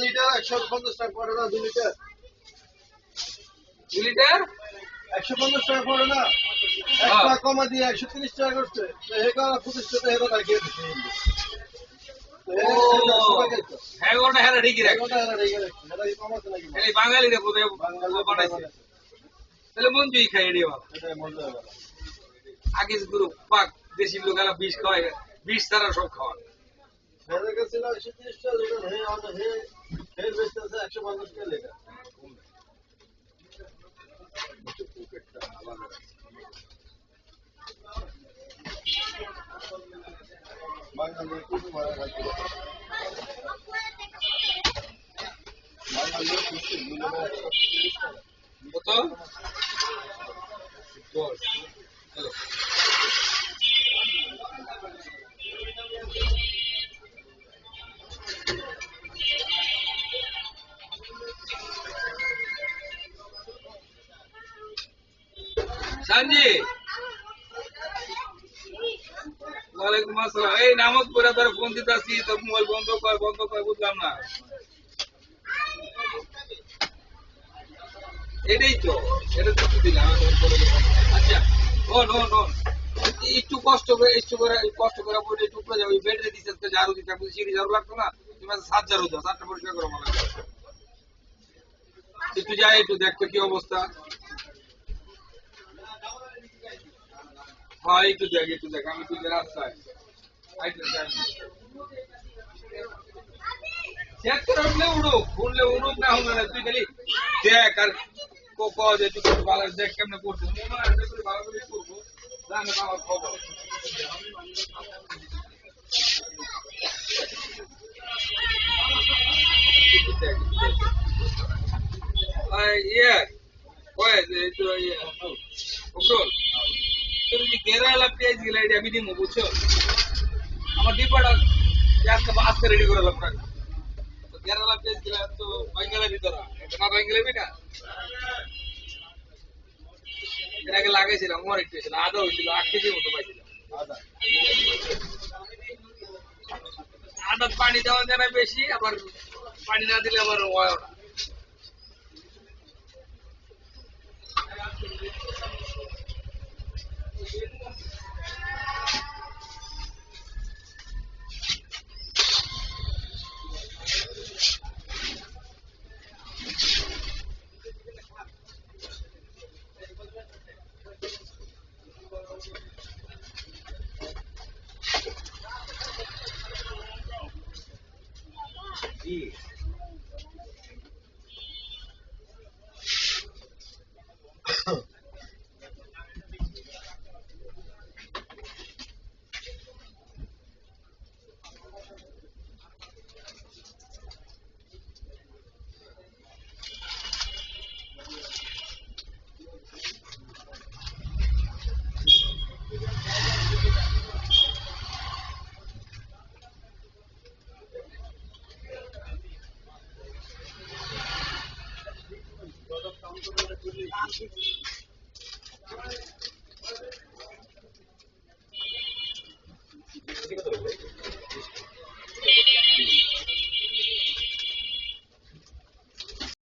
litre 150 টাকা পড়ে না 2 লিটার 2 লিটার 150 টাকা পড়ে না 1 টাকা কমা দিয়ে 130 টাকা করছে এই কারণে 25 টাকা হেরো টাকা দিয়ে দিচ্ছে হ্যাঁ ওটা হ্যাঁ ঠিকই রাখ ওটা রেগে রাখছে এটা কি কমাতে নাকি এই বাঙালিরা কোথায় বানাইছে তাহলে মঞ্জুই খাই এড়িয়ে ভালো এটা মজা হবে আগে গুরু পাক দেশি লোক এলা বিষ খাওয়ায় বিষ ছাড়া সব খাওয়া হেরে গেছিল 130 টাকা লিটার হে আমাদের হে বেচতেছে 150 টাকা লিটার বাঙালি কুটু মারা খাচ্ছে বাঙালি কুটু মিলে 130 টাকা কত 10 হ্যালো সানজি ওয়ালাইকুম আসসালাম এই নামাজ পড়ে তোর ফোন দিতাছি তোর মোবাইল বন্ধ কর বুঝলাম না এটাই তো এটা তো দিলাম আচ্ছা হন একটু কষ্ট করে পড়ে একটু উপরে যাও বেডে দিতে ঝাড়ু দিতে সিঁড়ি ঝাড়ু লাগতো না তুমি 7 ঝাড়ু দাও 7টা পরিষ্কার করো মনে একটু যাই একটু দেখতো কি অবস্থা হ্যাঁ একটু দেখ আমি তুই রাস্তায় চেক করে উঠলে উড়ুক না হুন তুই খালি দেখ আর যে তুই ভালো দেখ কেমনে করছিস ভালো করে করবো জানো আমার খবর ইয়ে তুমি কেরালা পেঁয়াজ গেলে আমি দিব বুঝছো আমার ডিপাটা আজকে রেডি করে লাভ কেরালা পেঁয়াজ গেলে তো বাঙ্গালা ভিতরে না বাঙ্গালাবি না এর আগে লাগাইছিলাম আমার একটু ছিল আদা হয়েছিল 8 কেজির মতো পাইছিলাম আদা পানি দেওয়া যায় না বেশি আবার পানি না দিলে আবার হয় না